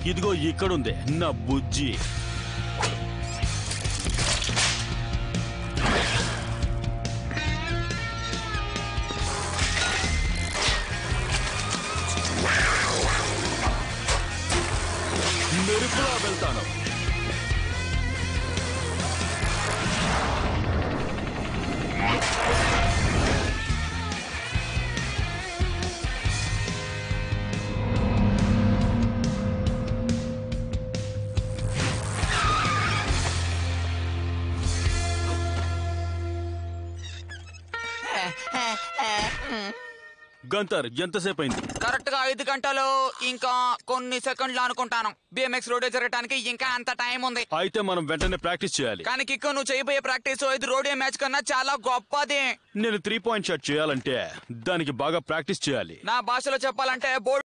ఇదిగో ఇక్కడుంది నా బుజ్జి. మెరుపులా వెళ్తాను. గంతర్ ఎంతసేపు అయింది? కరెక్ట్ గా 5 గంటలు ఇంకా కొన్ని సెకండ్లు అనుకుంటాను. బిఎంఎక్స్ రోడ్ జరగడానికి ఇంకా అంత టైం ఉంది. అయితే మనం వెంటనే ప్రాక్టీస్ చేయాలి. కానీ కిక్కు నువ్వు చేయబోయే ప్రాక్టీస్ ఇది రోడియో మ్యాచ్ కన్నా చాలా గొప్పది. నేను 3 పాయింట్ షాట్ చేయాలంటే దానికి బాగా ప్రాక్టీస్ చేయాలి. నా భాషలో చెప్పాలంటే